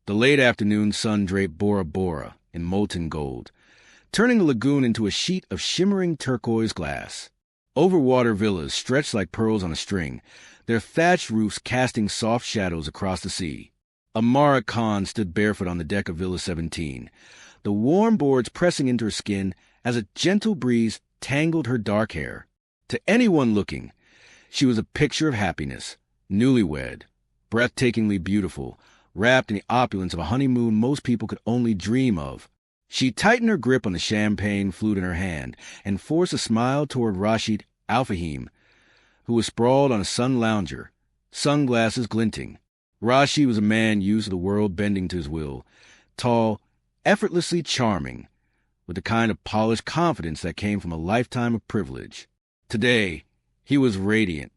The late afternoon sun draped Bora Bora in molten gold, turning the lagoon into a sheet of shimmering turquoise glass. Overwater villas stretched like pearls on a string, their thatched roofs casting soft shadows across the sea. Amara Khan stood barefoot on the deck of Villa 17, the warm boards pressing into her skin as a gentle breeze tangled her dark hair. To anyone looking, she was a picture of happiness, newlywed, breathtakingly beautiful, wrapped in the opulence of a honeymoon most people could only dream of. She tightened her grip on the champagne flute in her hand and forced a smile toward Rashid Al-Fahim, who was sprawled on a sun lounger, sunglasses glinting. Rashid was a man used to the world bending to his will, tall, effortlessly charming, with the kind of polished confidence that came from a lifetime of privilege. Today, he was radiant,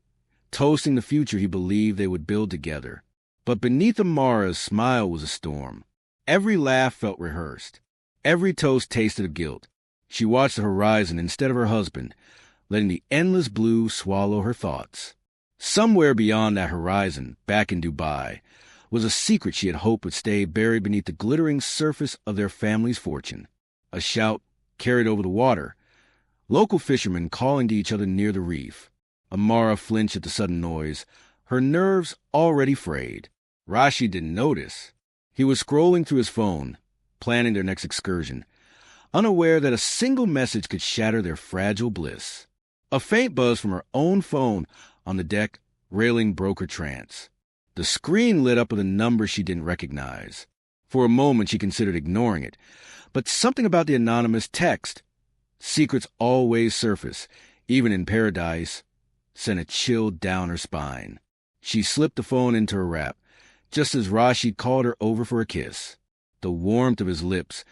toasting the future he believed they would build together. But beneath Amara's smile was a storm. Every laugh felt rehearsed. Every toast tasted of guilt. She watched the horizon instead of her husband, letting the endless blue swallow her thoughts. Somewhere beyond that horizon, back in Dubai, was a secret she had hoped would stay buried beneath the glittering surface of their family's fortune. A shout carried over the water, local fishermen calling to each other near the reef. Amara flinched at the sudden noise, her nerves already frayed. Rashid didn't notice. He was scrolling through his phone, planning their next excursion, unaware that a single message could shatter their fragile bliss. A faint buzz from her own phone on the deck railing broke her trance. The screen lit up with a number she didn't recognize. For a moment she considered ignoring it, but something about the anonymous text, secrets always surface, even in paradise, sent a chill down her spine. She slipped the phone into her wrap, just as Rashid called her over for a kiss. The warmth of his lips,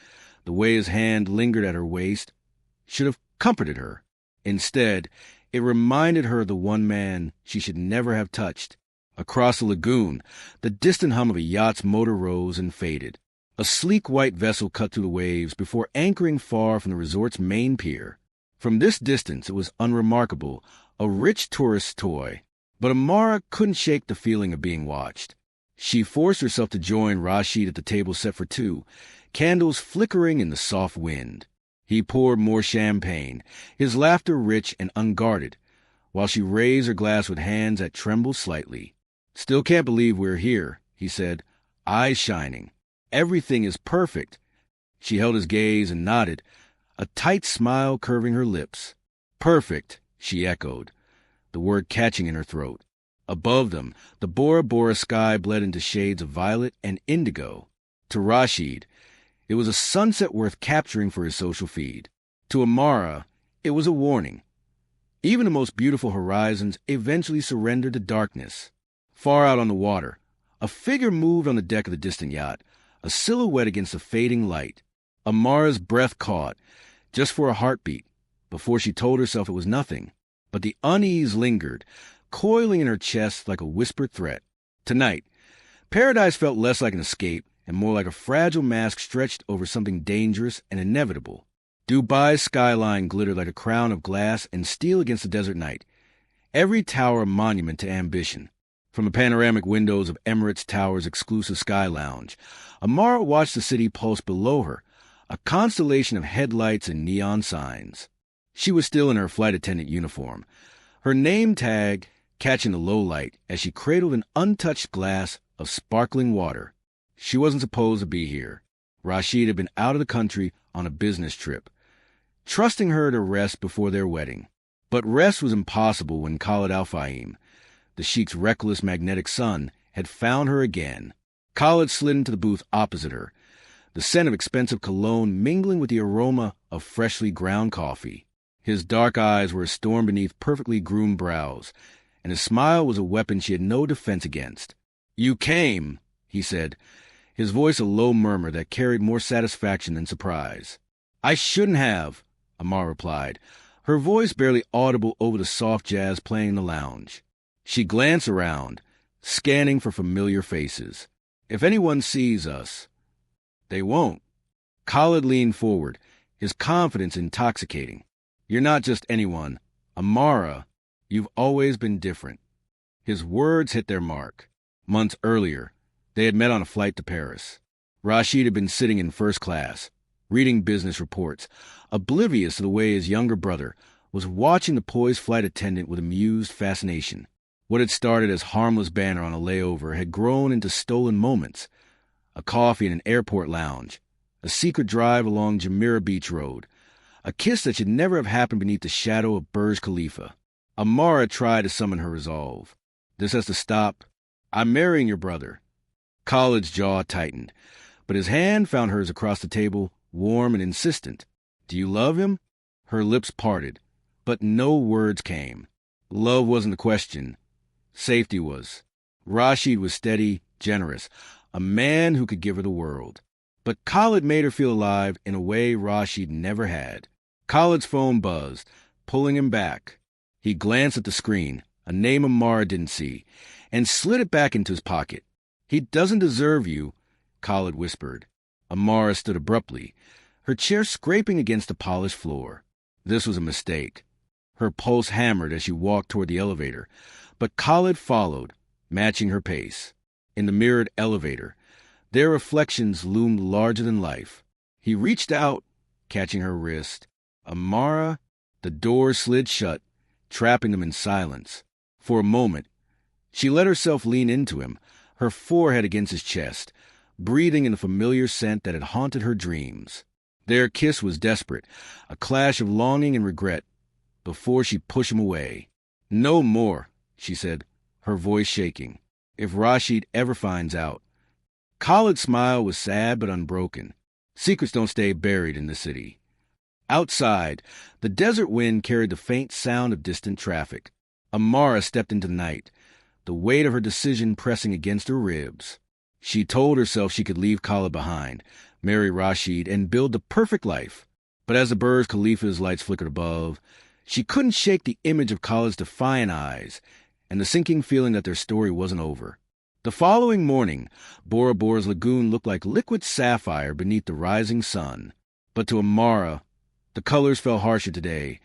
the way his hand lingered at her waist, should have comforted her. Instead, it reminded her of the one man she should never have touched. Across the lagoon, the distant hum of a yacht's motor rose and faded. A sleek white vessel cut through the waves before anchoring far from the resort's main pier. From this distance, it was unremarkable, a rich tourist's toy. But Amara couldn't shake the feeling of being watched. She forced herself to join Rashid at the table set for two, candles flickering in the soft wind. He poured more champagne, his laughter rich and unguarded, while she raised her glass with hands that trembled slightly. "Still can't believe we're here," he said, eyes shining. "Everything is perfect." She held his gaze and nodded, a tight smile curving her lips. "Perfect," she echoed, the word catching in her throat. Above them, the Bora Bora sky bled into shades of violet and indigo. To Rashid, it was a sunset worth capturing for his social feed. To Amara, it was a warning. Even the most beautiful horizons eventually surrendered to darkness. Far out on the water, a figure moved on the deck of the distant yacht, a silhouette against the fading light. Amara's breath caught, just for a heartbeat, before she told herself it was nothing. But the unease lingered, coiling in her chest like a whispered threat. Tonight, paradise felt less like an escape and more like a fragile mask stretched over something dangerous and inevitable. Dubai's skyline glittered like a crown of glass and steel against the desert night, every tower a monument to ambition. From the panoramic windows of Emirates Tower's exclusive sky lounge, Amara watched the city pulse below her, a constellation of headlights and neon signs. She was still in her flight attendant uniform, her name tag catching the low light as she cradled an untouched glass of sparkling water. She wasn't supposed to be here. Rashid had been out of the country on a business trip, trusting her to rest before their wedding. But rest was impossible when Khalid Al-Fahim, the Sheikh's reckless magnetic son, had found her again. Khalid slid into the booth opposite her, the scent of expensive cologne mingling with the aroma of freshly ground coffee. His dark eyes were a storm beneath perfectly groomed brows, and his smile was a weapon she had no defense against. "You came," he said, his voice a low murmur that carried more satisfaction than surprise. "I shouldn't have," Amar replied, her voice barely audible over the soft jazz playing in the lounge. She glanced around, scanning for familiar faces. "If anyone sees us..." "They won't." Khalid leaned forward, his confidence intoxicating. "You're not just anyone. Amara, you've always been different." His words hit their mark. Months earlier, they had met on a flight to Paris. Rashid had been sitting in first class, reading business reports, oblivious of the way his younger brother was watching the poised flight attendant with amused fascination. What had started as harmless banter on a layover had grown into stolen moments. A coffee in an airport lounge, a secret drive along Jumeirah Beach Road, a kiss that should never have happened beneath the shadow of Burj Khalifa. Amara tried to summon her resolve. This has to stop. I'm marrying your brother. Khalid's jaw tightened, but his hand found hers across the table, warm and insistent. Do you love him? Her lips parted, but no words came. Love wasn't the question. Safety was. Rashid was steady, generous, a man who could give her the world. But Khalid made her feel alive in a way Rashid never had. Khalid's phone buzzed, pulling him back. He glanced at the screen, a name Amara didn't see, and slid it back into his pocket. He doesn't deserve you, Khalid whispered. Amara stood abruptly, her chair scraping against the polished floor. This was a mistake. Her pulse hammered as she walked toward the elevator, but Khalid followed, matching her pace. In the mirrored elevator, their reflections loomed larger than life. He reached out, catching her wrist. Amara, the door slid shut, trapping them in silence. For a moment, she let herself lean into him, her forehead against his chest, breathing in the familiar scent that had haunted her dreams. Their kiss was desperate, a clash of longing and regret, before she pushed him away. No more, she said, her voice shaking. If Rashid ever finds out. Khalid's smile was sad but unbroken. Secrets don't stay buried in the city. Outside, the desert wind carried the faint sound of distant traffic. Amara stepped into the night, the weight of her decision pressing against her ribs. She told herself she could leave Khalid behind, marry Rashid, and build the perfect life. But as the Burj Khalifa's lights flickered above, she couldn't shake the image of Khalid's defiant eyes and the sinking feeling that their story wasn't over. The following morning, Bora Bora's lagoon looked like liquid sapphire beneath the rising sun. But to Amara, the colors fell harsher today,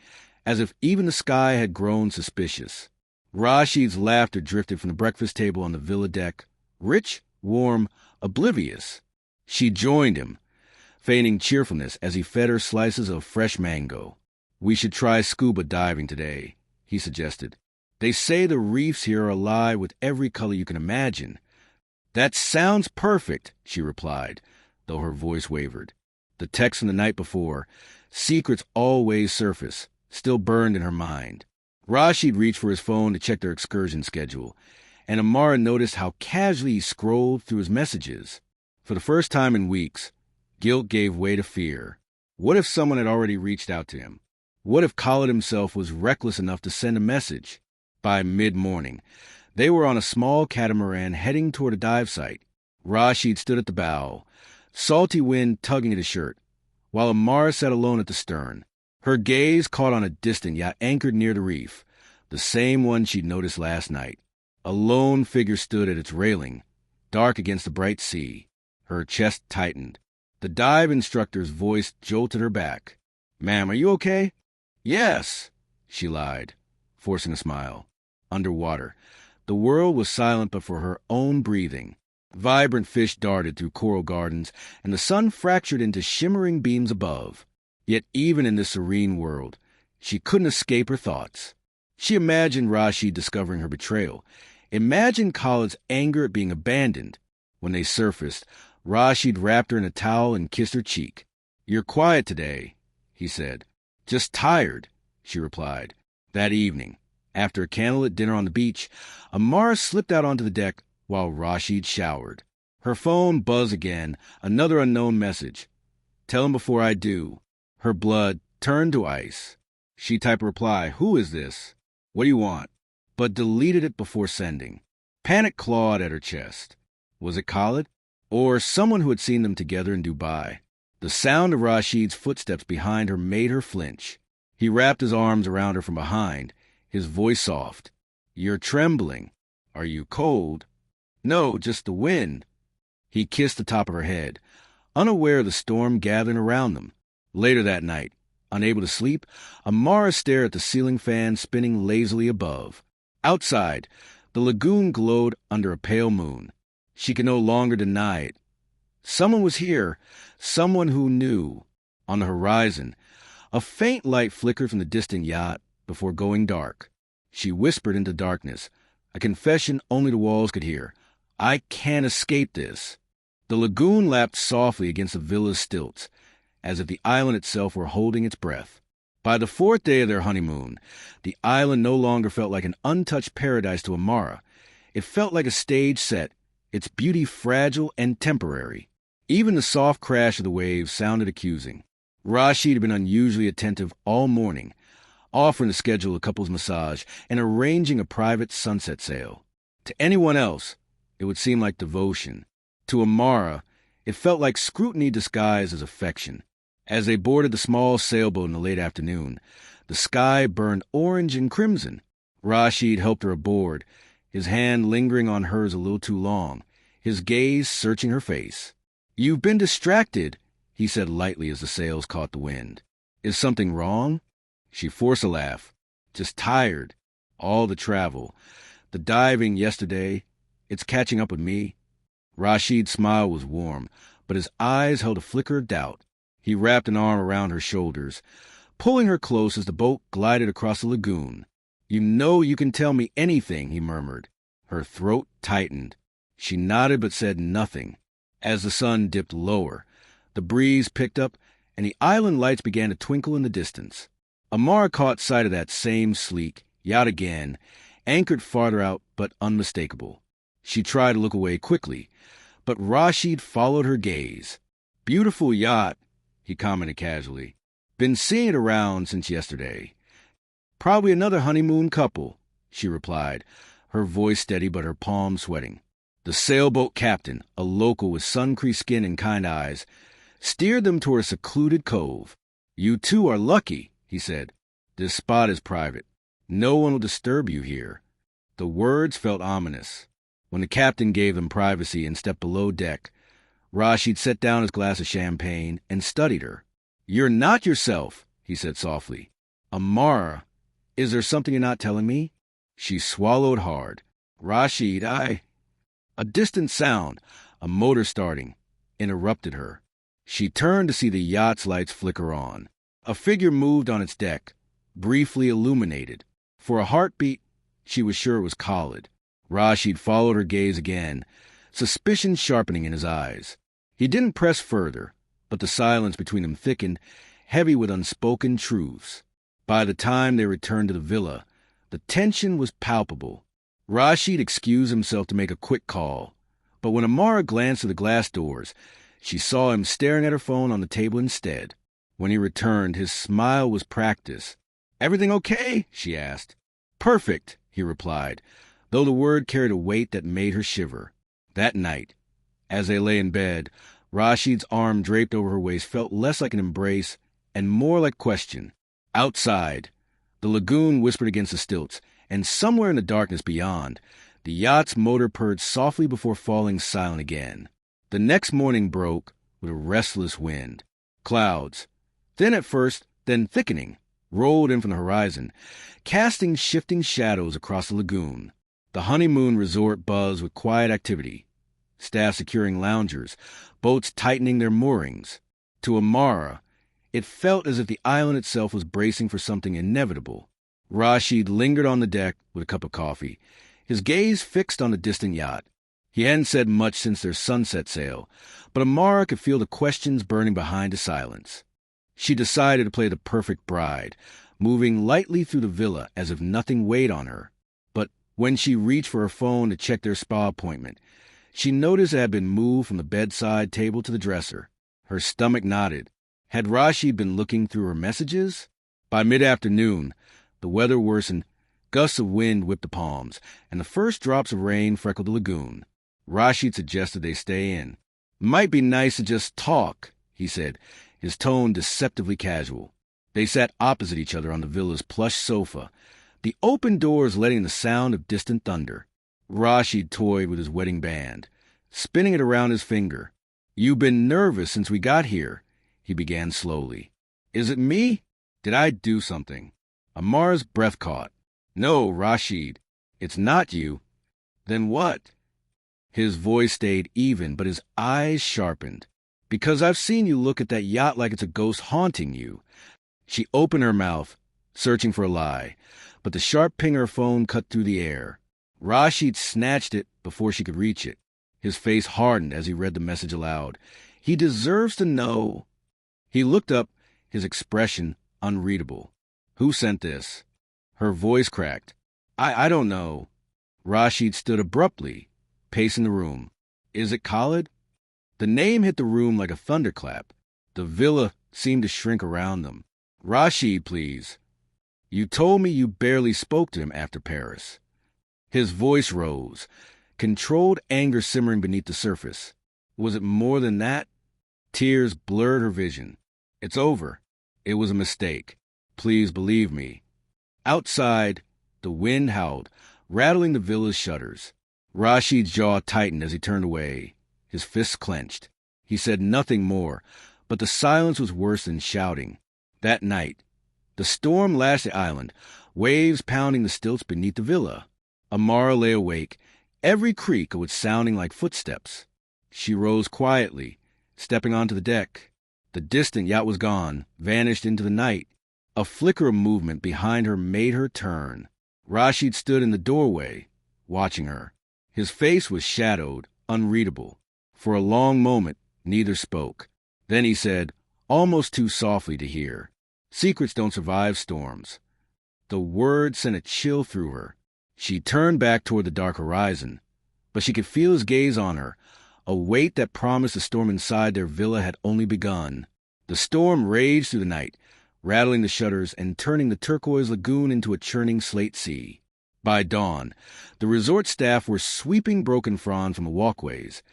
as if even the sky had grown suspicious. Rashid's laughter drifted from the breakfast table on the villa deck, rich, warm, oblivious. She joined him, feigning cheerfulness as he fed her slices of fresh mango. We should try scuba diving today, he suggested. They say the reefs here are alive with every color you can imagine. That sounds perfect, she replied, though her voice wavered. The text from the night before, secrets always surface, still burned in her mind. Rashid reached for his phone to check their excursion schedule, and Amara noticed how casually he scrolled through his messages. For the first time in weeks, guilt gave way to fear. What if someone had already reached out to him? What if Khalid himself was reckless enough to send a message? By mid-morning, they were on a small catamaran heading toward a dive site. Rashid stood at the bow, salty wind tugging at his shirt, while Amara sat alone at the stern. Her gaze caught on a distant yacht anchored near the reef, the same one she'd noticed last night. A lone figure stood at its railing, dark against the bright sea. Her chest tightened. The dive instructor's voice jolted her back. "Ma'am, are you okay?" "Yes," she lied, forcing a smile. Underwater, the world was silent but for her own breathing. Vibrant fish darted through coral gardens, and the sun fractured into shimmering beams above. Yet even in this serene world, she couldn't escape her thoughts. She imagined Rashid discovering her betrayal, imagined Khalid's anger at being abandoned. When they surfaced, Rashid wrapped her in a towel and kissed her cheek. "You're quiet today," he said. "Just tired," she replied. That evening, after a candlelit dinner on the beach, Amara slipped out onto the deck while Rashid showered. Her phone buzzed again, another unknown message. "Tell him before I do." Her blood turned to ice. She typed a reply, "Who is this? What do you want?" but deleted it before sending. Panic clawed at her chest. Was it Khalid? Or someone who had seen them together in Dubai? The sound of Rashid's footsteps behind her made her flinch. He wrapped his arms around her from behind, his voice soft. "You're trembling. Are you cold?" "No, just the wind." He kissed the top of her head, unaware of the storm gathering around them. Later that night, unable to sleep, Amara stared at the ceiling fan spinning lazily above. Outside, the lagoon glowed under a pale moon. She could no longer deny it. Someone was here, someone who knew. On the horizon, a faint light flickered from the distant yacht before going dark. She whispered into darkness, a confession only the walls could hear. I can't escape this. The lagoon lapped softly against the villa's stilts, as if the island itself were holding its breath. By the fourth day of their honeymoon, the island no longer felt like an untouched paradise to Amara. It felt like a stage set, its beauty fragile and temporary. Even the soft crash of the waves sounded accusing. Rashid had been unusually attentive all morning, offering to schedule a couple's massage and arranging a private sunset sail. To anyone else, it would seem like devotion. To Amara, it felt like scrutiny disguised as affection. As they boarded the small sailboat in the late afternoon, the sky burned orange and crimson. Rashid helped her aboard, his hand lingering on hers a little too long, his gaze searching her face. You've been distracted, he said lightly as the sails caught the wind. Is something wrong? She forced a laugh. Just tired. All the travel. The diving yesterday. It's catching up with me. Rashid's smile was warm, but his eyes held a flicker of doubt. He wrapped an arm around her shoulders, pulling her close as the boat glided across the lagoon. You know you can tell me anything, he murmured. Her throat tightened. She nodded but said nothing. As the sun dipped lower, the breeze picked up, and the island lights began to twinkle in the distance. Amara caught sight of that same sleek yacht again, anchored farther out but unmistakable. She tried to look away quickly, but Rashid followed her gaze. Beautiful yacht, he commented casually. Been seeing it around since yesterday. Probably another honeymoon couple, she replied, her voice steady but her palms sweating. The sailboat captain, a local with sun-creased skin and kind eyes, steered them toward a secluded cove. You two are lucky, he said. This spot is private. No one will disturb you here. The words felt ominous. When the captain gave them privacy and stepped below deck, Rashid set down his glass of champagne and studied her. You're not yourself, he said softly. Amara, is there something you're not telling me? She swallowed hard. Rashid, A distant sound, a motor starting, interrupted her. She turned to see the yacht's lights flicker on. A figure moved on its deck, briefly illuminated. For a heartbeat, she was sure it was Khalid. Rashid followed her gaze again, suspicion sharpening in his eyes. He didn't press further, but the silence between them thickened, heavy with unspoken truths. By the time they returned to the villa, the tension was palpable. Rashid excused himself to make a quick call, but when Amara glanced at the glass doors, she saw him staring at her phone on the table instead. When he returned, his smile was practiced. Everything okay? She asked. Perfect, he replied, though the word carried a weight that made her shiver. That night, as they lay in bed, Rashid's arm draped over her waist felt less like an embrace and more like question. Outside, the lagoon whispered against the stilts, and somewhere in the darkness beyond, the yacht's motor purred softly before falling silent again. The next morning broke with a restless wind. Clouds, thin at first, then thickening, rolled in from the horizon, casting shifting shadows across the lagoon. The honeymoon resort buzzed with quiet activity, staff securing loungers, boats tightening their moorings. To Amara, it felt as if the island itself was bracing for something inevitable. Rashid lingered on the deck with a cup of coffee, his gaze fixed on the distant yacht. He hadn't said much since their sunset sail, but Amara could feel the questions burning behind the silence. She decided to play the perfect bride, moving lightly through the villa as if nothing weighed on her. But when she reached for her phone to check their spa appointment, she noticed it had been moved from the bedside table to the dresser. Her stomach knotted. Had Rashid been looking through her messages? By mid-afternoon, the weather worsened. Gusts of wind whipped the palms, and the first drops of rain freckled the lagoon. Rashid suggested they stay in. Might be nice to just talk, he said, his tone deceptively casual. They sat opposite each other on the villa's plush sofa, the open doors letting the sound of distant thunder. Rashid toyed with his wedding band, spinning it around his finger. You've been nervous since we got here, he began slowly. Is it me? Did I do something? Amar's breath caught. No, Rashid, it's not you. Then what? His voice stayed even, but his eyes sharpened. "Because I've seen you look at that yacht like it's a ghost haunting you." She opened her mouth, searching for a lie, but the sharp ping of her phone cut through the air. Rashid snatched it before she could reach it. His face hardened as he read the message aloud. "He deserves to know." He looked up, his expression unreadable. "Who sent this?" Her voice cracked. I don't know." Rashid stood abruptly, pacing the room. "Is it Khalid?" The name hit the room like a thunderclap. The villa seemed to shrink around them. "Rashid, please. You told me you barely spoke to him after Paris." His voice rose, controlled anger simmering beneath the surface. Was it more than that? Tears blurred her vision. "It's over. It was a mistake. Please believe me." Outside, the wind howled, rattling the villa's shutters. Rashid's jaw tightened as he turned away, his fists clenched. He said nothing more, but the silence was worse than shouting. That night, the storm lashed the island, waves pounding the stilts beneath the villa. Amara lay awake, every creak of it sounding like footsteps. She rose quietly, stepping onto the deck. The distant yacht was gone, vanished into the night. A flicker of movement behind her made her turn. Rashid stood in the doorway, watching her. His face was shadowed, unreadable. For a long moment, neither spoke. Then he said, almost too softly to hear, "Secrets don't survive storms." The word sent a chill through her. She turned back toward the dark horizon, but she could feel his gaze on her, a weight that promised the storm inside their villa had only begun. The storm raged through the night, rattling the shutters and turning the turquoise lagoon into a churning slate sea. By dawn, the resort staff were sweeping broken fronds from the walkways,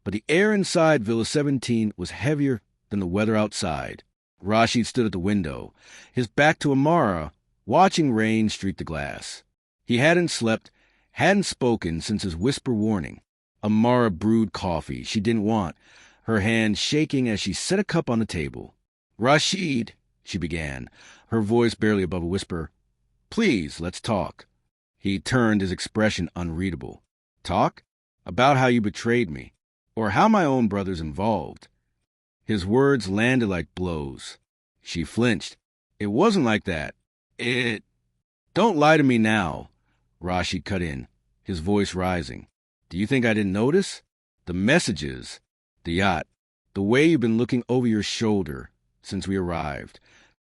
but the air inside Villa 17 was heavier than the weather outside. Rashid stood at the window, his back to Amara, watching rain streak the glass. He hadn't slept, hadn't spoken since his whisper warning. Amara brewed coffee she didn't want, her hand shaking as she set a cup on the table. "Rashid," she began, her voice barely above a whisper, "please, let's talk." He turned, his expression unreadable. "Talk? About how you betrayed me, or how my own brother's involved." His words landed like blows. She flinched. "It wasn't like that. Don't lie to me now." Rashid cut in, his voice rising. "Do you think I didn't notice? The messages, the yacht, the way you've been looking over your shoulder since we arrived."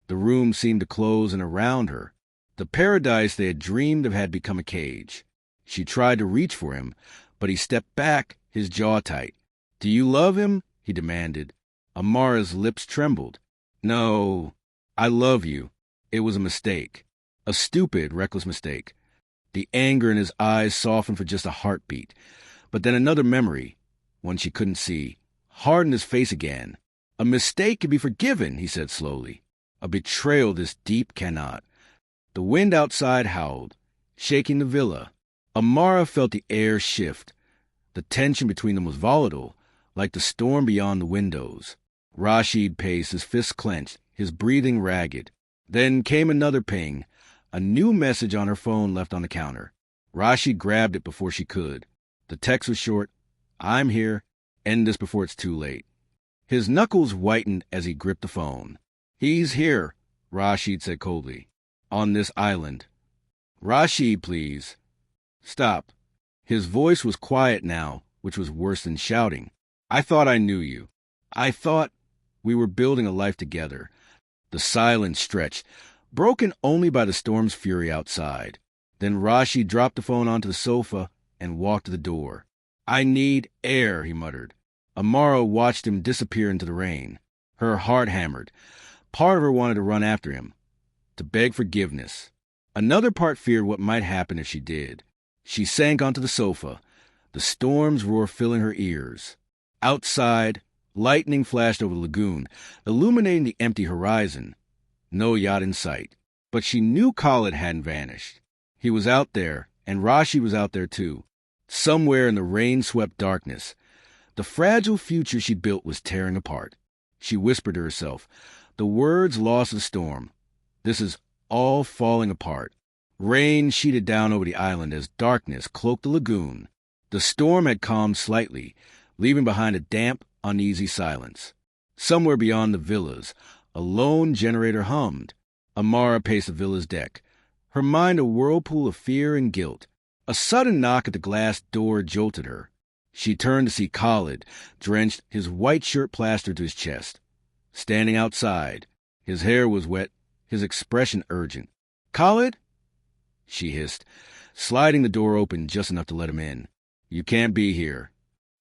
The room seemed to close in around her. The paradise they had dreamed of had become a cage. She tried to reach for him, but he stepped back, his jaw tight. "Do you love him?" he demanded. Amara's lips trembled. "No, I love you. It was a mistake. A stupid, reckless mistake." The anger in his eyes softened for just a heartbeat. But then another memory, one she couldn't see, hardened his face again. "A mistake can be forgiven," he said slowly. "A betrayal this deep cannot." The wind outside howled, shaking the villa. Amara felt the air shift. The tension between them was volatile, like the storm beyond the windows. Rashid paced, his fists clenched, his breathing ragged. Then came another ping, a new message on her phone left on the counter. Rashid grabbed it before she could. The text was short. "I'm here. End this before it's too late." His knuckles whitened as he gripped the phone. "He's here," Rashid said coldly. "On this island." "Rashid, please." "Stop." His voice was quiet now, which was worse than shouting. "I thought I knew you. I thought we were building a life together." The silence stretched, broken only by the storm's fury outside. Then Rashid dropped the phone onto the sofa and walked to the door. "I need air," he muttered. Amara watched him disappear into the rain. Her heart hammered. Part of her wanted to run after him, to beg forgiveness. Another part feared what might happen if she did. She sank onto the sofa, the storm's roar filling her ears. Outside, lightning flashed over the lagoon, illuminating the empty horizon. No yacht in sight. But she knew Khalid hadn't vanished. He was out there, and Rashid was out there too. Somewhere in the rain-swept darkness, the fragile future she'd built was tearing apart. She whispered to herself, the words lost the storm. This is all falling apart. Rain sheeted down over the island as darkness cloaked the lagoon. The storm had calmed slightly, leaving behind a damp, uneasy silence. Somewhere beyond the villas, a lone generator hummed. Amara paced the villa's deck, her mind a whirlpool of fear and guilt. A sudden knock at the glass door jolted her. She turned to see Khalid, drenched, his white shirt plastered to his chest. Standing outside, his hair was wet, his expression urgent. "Khalid?" she hissed, sliding the door open just enough to let him in. "You can't be here.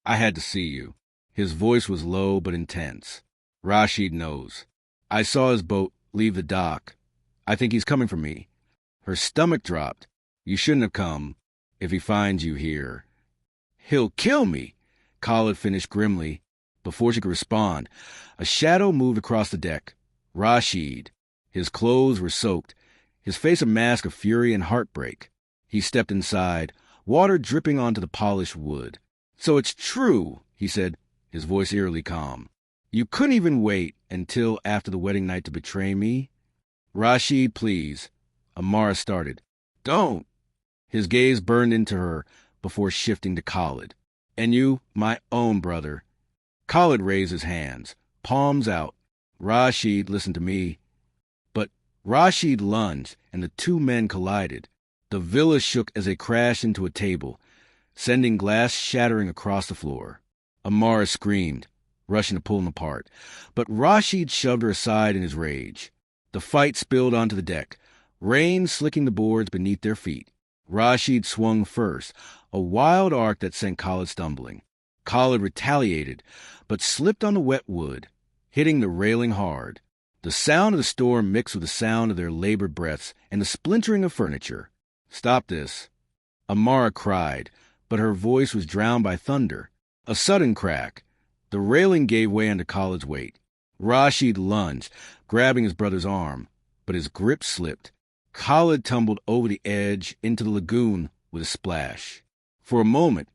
I had to see you." His voice was low but intense. "Rashid knows. I saw his boat leave the dock. I think he's coming for me." Her stomach dropped. "You shouldn't have come. If he finds you here." "He'll kill me," Khalid finished grimly. Before she could respond, a shadow moved across the deck. Rashid. His clothes were soaked, his face a mask of fury and heartbreak. He stepped inside, water dripping onto the polished wood. "So it's true," he said, his voice eerily calm. "You couldn't even wait until after the wedding night to betray me?" "Rashid, please." Amara started. "Don't." His gaze burned into her before shifting to Khalid. "And you, my own brother." Khalid raised his hands, palms out. "Rashid, listen to me." But Rashid lunged, and the two men collided. The villa shook as they crashed into a table, sending glass shattering across the floor. Amara screamed, rushing to pull him apart, but Rashid shoved her aside in his rage. The fight spilled onto the deck, rain slicking the boards beneath their feet. Rashid swung first, a wild arc that sent Khalid stumbling. Khalid retaliated, but slipped on the wet wood, hitting the railing hard. The sound of the storm mixed with the sound of their labored breaths and the splintering of furniture. "Stop this." Amara cried, but her voice was drowned by thunder. A sudden crack. The railing gave way under Khalid's weight. Rashid lunged, grabbing his brother's arm, but his grip slipped. Khalid tumbled over the edge into the lagoon with a splash. For a moment,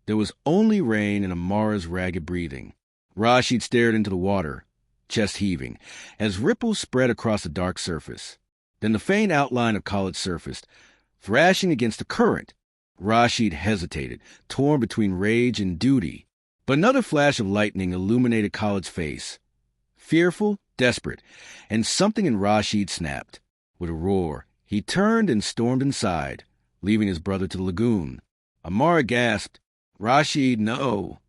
there was only rain and Amara's ragged breathing. Rashid stared into the water, chest heaving, as ripples spread across the dark surface. Then the faint outline of Khalid surfaced, thrashing against the current. Rashid hesitated, torn between rage and duty. But another flash of lightning illuminated Khalid's face. Fearful, desperate, and something in Rashid snapped. With a roar, he turned and stormed inside, leaving his brother to the lagoon. Amara gasped, "Rashid, no."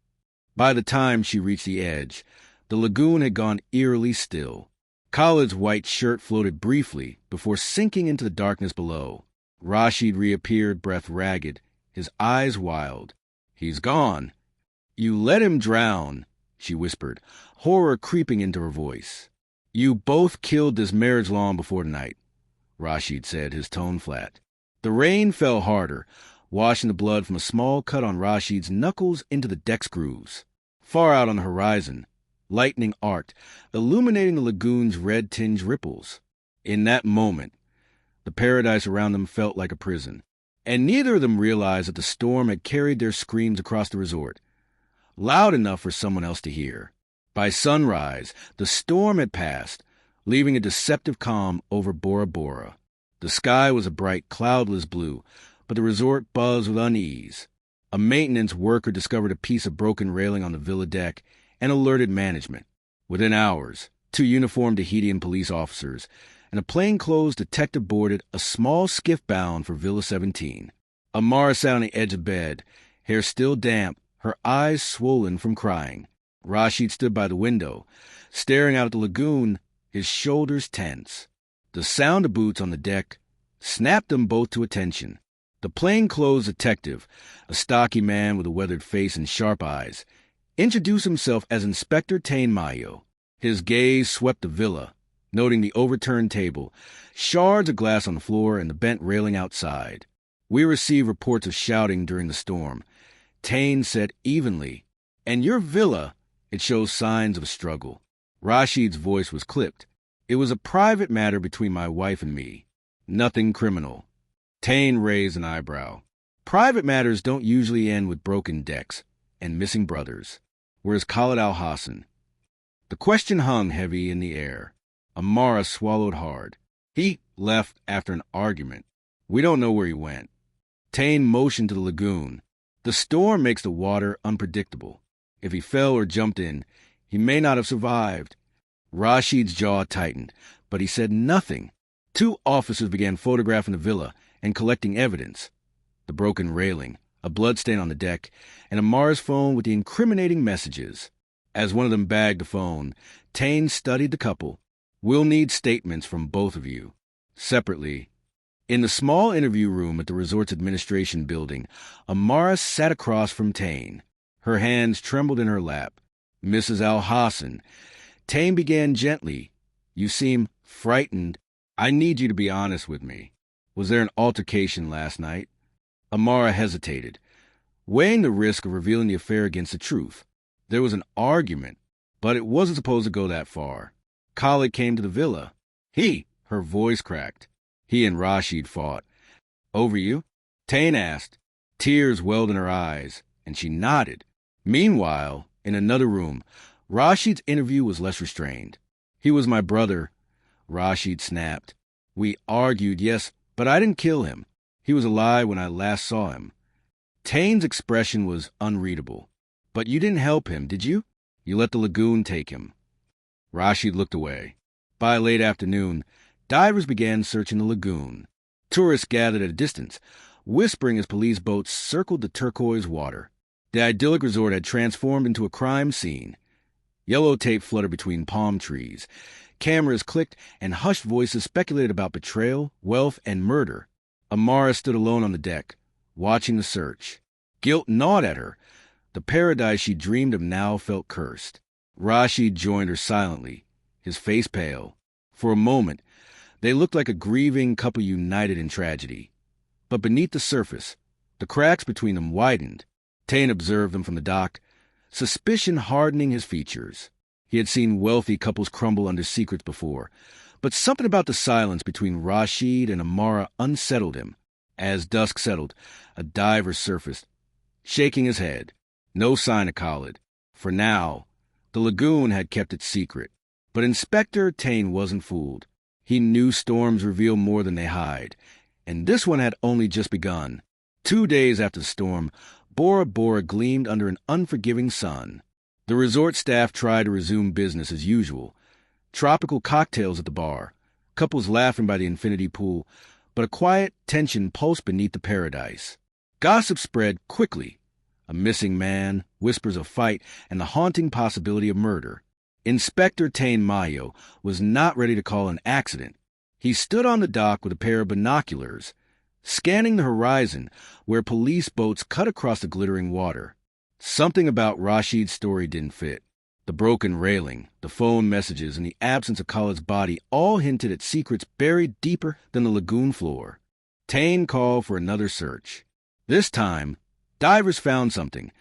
By the time she reached the edge, the lagoon had gone eerily still. Khalid's white shirt floated briefly before sinking into the darkness below. Rashid reappeared, breath ragged, his eyes wild. "He's gone." "You let him drown," she whispered, horror creeping into her voice. "You both killed this marriage long before tonight," Rashid said, his tone flat. The rain fell harder, washing the blood from a small cut on Rashid's knuckles into the deck's grooves. Far out on the horizon, lightning arced, illuminating the lagoon's red-tinged ripples. In that moment, the paradise around them felt like a prison, and neither of them realized that the storm had carried their screams across the resort, loud enough for someone else to hear. By sunrise, the storm had passed, leaving a deceptive calm over Bora Bora. The sky was a bright, cloudless blue, but the resort buzzed with unease. A maintenance worker discovered a piece of broken railing on the villa deck and alerted management. Within hours, 2 uniformed Tahitian police officers and a plainclothes detective boarded a small skiff bound for Villa 17. Amara sat on the edge of bed, hair still damp, her eyes swollen from crying. Rashid stood by the window, staring out at the lagoon, his shoulders tense. The sound of boots on the deck snapped them both to attention. The plainclothes detective, a stocky man with a weathered face and sharp eyes, introduced himself as Inspector Tain Mayo. His gaze swept the villa, noting the overturned table, shards of glass on the floor, and the bent railing outside. "We received reports of shouting during the storm," Tain said evenly. "And your villa, it shows signs of a struggle." Rashid's voice was clipped. "It was a private matter between my wife and me. Nothing criminal." Tain raised an eyebrow. "Private matters don't usually end with broken decks and missing brothers. Where's Khalid Al-Hassan?" The question hung heavy in the air. Amara swallowed hard. "He left after an argument. We don't know where he went." Tain motioned to the lagoon. The The storm makes the water unpredictable. If he fell or jumped in, he may not have survived. Rashid's jaw tightened, but he said nothing. 2 officers began photographing the villa and collecting evidence. The broken railing, a bloodstain on the deck, and Amara's phone with the incriminating messages. As one of them bagged the phone, Tane studied the couple. "We'll need statements from both of you." Separately, in the small interview room at the resort's administration building, Amara sat across from Tane. Her hands trembled in her lap. "Mrs. Al-Hassan," Tane began gently, "you seem frightened. I need you to be honest with me. Was there an altercation last night?" Amara hesitated, weighing the risk of revealing the affair against the truth. There was an argument, but it wasn't supposed to go that far. Khalid came to the villa. Her voice cracked. He and Rashid fought. "Over you?" Tane asked. Tears welled in her eyes, and she nodded. Meanwhile, in another room, Rashid's interview was less restrained. "He was my brother," Rashid snapped. "We argued, yes, but I didn't kill him. He was alive when I last saw him." Tane's expression was unreadable. "But you didn't help him, did you? You let the lagoon take him." Rashid looked away. By late afternoon, divers began searching the lagoon. Tourists gathered at a distance, whispering as police boats circled the turquoise water. The idyllic resort had transformed into a crime scene. Yellow tape fluttered between palm trees. Cameras clicked, and hushed voices speculated about betrayal, wealth, and murder. Amara stood alone on the deck, watching the search. Guilt gnawed at her. The paradise she dreamed of now felt cursed. Rashid joined her silently, his face pale. For a moment, they looked like a grieving couple united in tragedy. But beneath the surface, the cracks between them widened. Tane observed them from the dock, suspicion hardening his features. He had seen wealthy couples crumble under secrets before, but something about the silence between Rashid and Amara unsettled him. As dusk settled, a diver surfaced, shaking his head. No sign of Khalid. For now, the lagoon had kept its secret. But Inspector Tane wasn't fooled. He knew storms reveal more than they hide, and this one had only just begun. 2 days after the storm, Bora Bora gleamed under an unforgiving sun. The resort staff tried to resume business as usual. Tropical cocktails at the bar, couples laughing by the infinity pool, but a quiet tension pulsed beneath the paradise. Gossip spread quickly. A missing man, whispers of fight, and the haunting possibility of murder. Inspector Tane Mayo was not ready to call an accident. He stood on the dock with a pair of binoculars, scanning the horizon where police boats cut across the glittering water. Something about Rashid's story didn't fit. The broken railing, the phone messages, and the absence of Khalid's body all hinted at secrets buried deeper than the lagoon floor. Tane called for another search. This time, divers found something.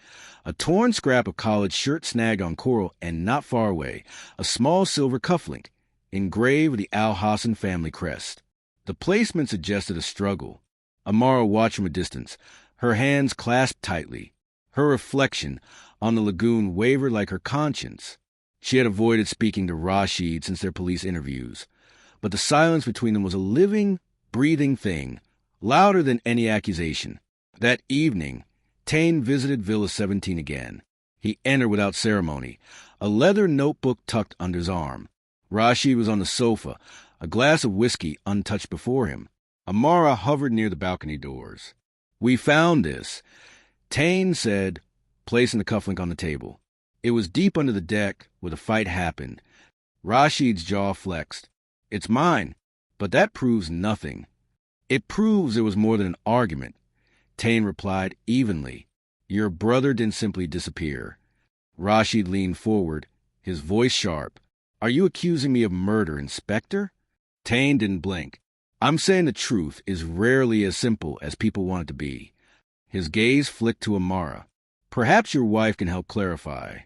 A torn scrap of Khalid's shirt snagged on coral, and not far away, a small silver cufflink, engraved with the Al-Hassan family crest. The placement suggested a struggle. Amara watched from a distance, her hands clasped tightly. Her reflection on the lagoon wavered like her conscience. She had avoided speaking to Rashid since their police interviews, but the silence between them was a living, breathing thing, louder than any accusation. That evening, Tane visited Villa 17 again. He entered without ceremony, a leather notebook tucked under his arm. Rashid was on the sofa, a glass of whiskey untouched before him. Amara hovered near the balcony doors. "We found this," Tane said, placing the cufflink on the table. "It was deep under the deck where the fight happened." Rashid's jaw flexed. "It's mine, but that proves nothing." "It proves there was more than an argument," Tane replied evenly. "Your brother didn't simply disappear." Rashid leaned forward, his voice sharp. "Are you accusing me of murder, Inspector?" Tane didn't blink. "I'm saying the truth is rarely as simple as people want it to be." His gaze flicked to Amara. "Perhaps your wife can help clarify."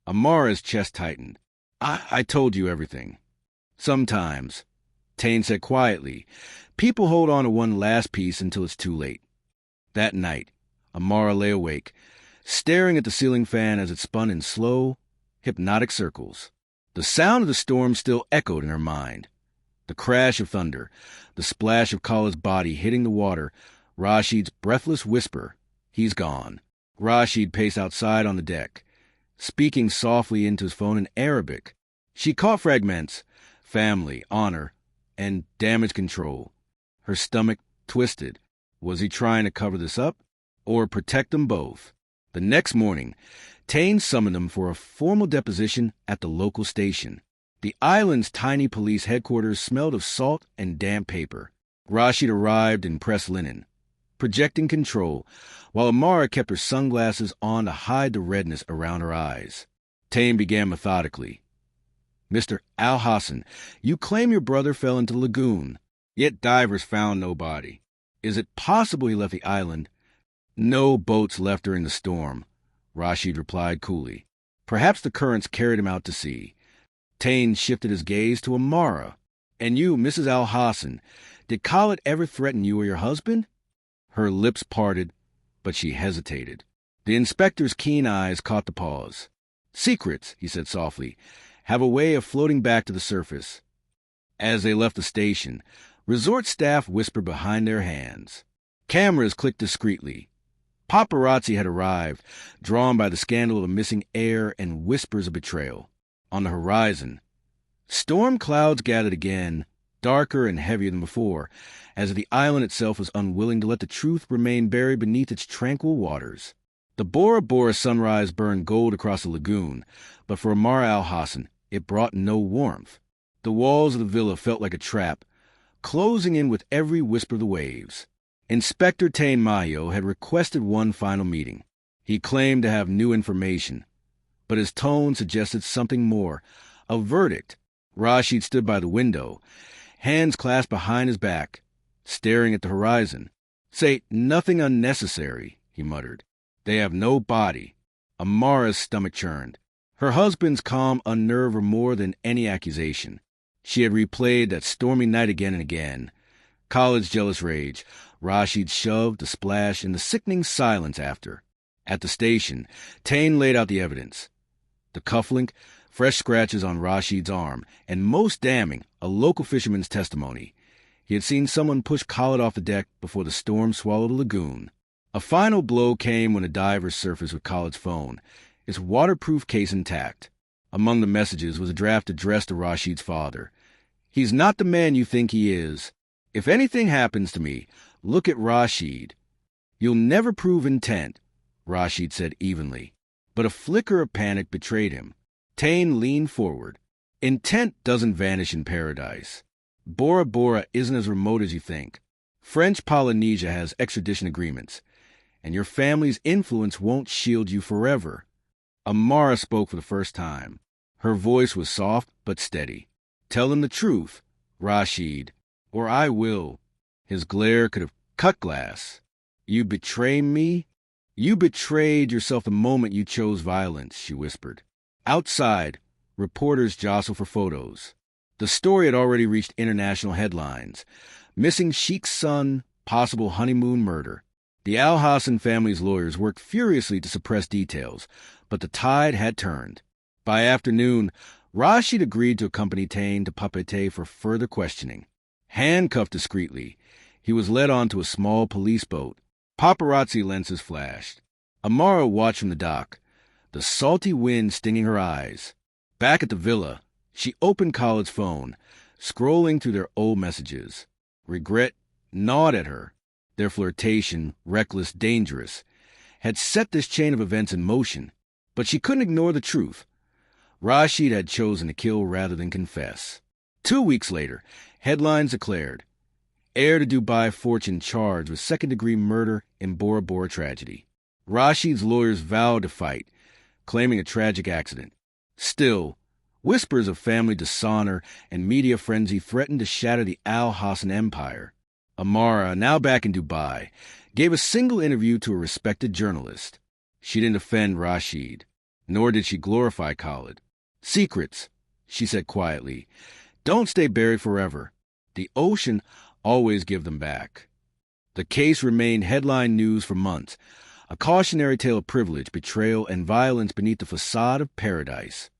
Amara's chest tightened. I told you everything." "Sometimes," Tane said quietly, "people hold on to one last piece until it's too late." That night, Amara lay awake, staring at the ceiling fan as it spun in slow, hypnotic circles. The sound of the storm still echoed in her mind. The crash of thunder, the splash of Khalid's body hitting the water, Rashid's breathless whisper. He's gone. Rashid paced outside on the deck, speaking softly into his phone in Arabic. She caught fragments: family, honor, and damage control. Her stomach twisted. Was he trying to cover this up or protect them both? The next morning, Tane summoned them for a formal deposition at the local station. The island's tiny police headquarters smelled of salt and damp paper. Rashid arrived in pressed linen, projecting control, while Amara kept her sunglasses on to hide the redness around her eyes. Tane began methodically. Mr. Al-Hassan, you claim your brother fell into the lagoon, yet divers found no body. Is it possible he left the island? No boats left during the storm, Rashid replied coolly. Perhaps the currents carried him out to sea. Tane shifted his gaze to Amara. And you, Mrs. Al-Hassan, did Khalid ever threaten you or your husband? Her lips parted, but she hesitated. The inspector's keen eyes caught the pause. Secrets, he said softly, have a way of floating back to the surface. As they left the station, resort staff whispered behind their hands. Cameras clicked discreetly. Paparazzi had arrived, drawn by the scandal of a missing heir and whispers of betrayal. On the horizon, storm clouds gathered again, darker and heavier than before, as the island itself was unwilling to let the truth remain buried beneath its tranquil waters. The Bora Bora sunrise burned gold across the lagoon, but for Amara Al-Hassan, it brought no warmth. The walls of the villa felt like a trap, closing in with every whisper of the waves. Inspector Tane Mayo had requested one final meeting. He claimed to have new information, but his tone suggested something more. A verdict. Rashid stood by the window, hands clasped behind his back, staring at the horizon. Say nothing unnecessary, he muttered. They have no body. Amara's stomach churned. Her husband's calm unnerved her more than any accusation. She had replayed that stormy night again and again. Khalid's jealous rage, Rashid's shove, the splash, and the sickening silence after. At the station, Tane laid out the evidence. The cufflink, fresh scratches on Rashid's arm, and most damning, a local fisherman's testimony. He had seen someone push Khalid off the deck before the storm swallowed the lagoon. A final blow came when a diver surfaced with Khalid's phone, its waterproof case intact. Among the messages was a draft addressed to Rashid's father. He's not the man you think he is. If anything happens to me, look at Rashid. You'll never prove intent, Rashid said evenly. But a flicker of panic betrayed him. Tane leaned forward. Intent doesn't vanish in paradise. Bora Bora isn't as remote as you think. French Polynesia has extradition agreements, and your family's influence won't shield you forever. Amara spoke for the first time. Her voice was soft but steady. Tell them the truth, Rashid, or I will. His glare could have cut glass. You betray me? You betrayed yourself the moment you chose violence, she whispered. Outside, reporters jostled for photos. The story had already reached international headlines. Missing Sheikh's son, possible honeymoon murder. The Al-Hassan family's lawyers worked furiously to suppress details, but the tide had turned. By afternoon, Rashid agreed to accompany Tane to Papeete for further questioning. Handcuffed discreetly, he was led onto a small police boat. Paparazzi lenses flashed. Amara watched from the dock, the salty wind stinging her eyes. Back at the villa, she opened Khalid's phone, scrolling through their old messages. Regret gnawed at her. Their flirtation, reckless, dangerous, had set this chain of events in motion, but she couldn't ignore the truth. Rashid had chosen to kill rather than confess. 2 weeks later, headlines declared, heir to Dubai fortune charged with second-degree murder in Bora Bora tragedy. Rashid's lawyers vowed to fight, claiming a tragic accident. Still, whispers of family dishonor and media frenzy threatened to shatter the Al-Hassan empire. Amara, now back in Dubai, gave a single interview to a respected journalist. She didn't offend Rashid, nor did she glorify Khalid. Secrets, she said quietly, don't stay buried forever. The ocean always give them back. The case remained headline news for months, a cautionary tale of privilege, betrayal, and violence beneath the facade of paradise.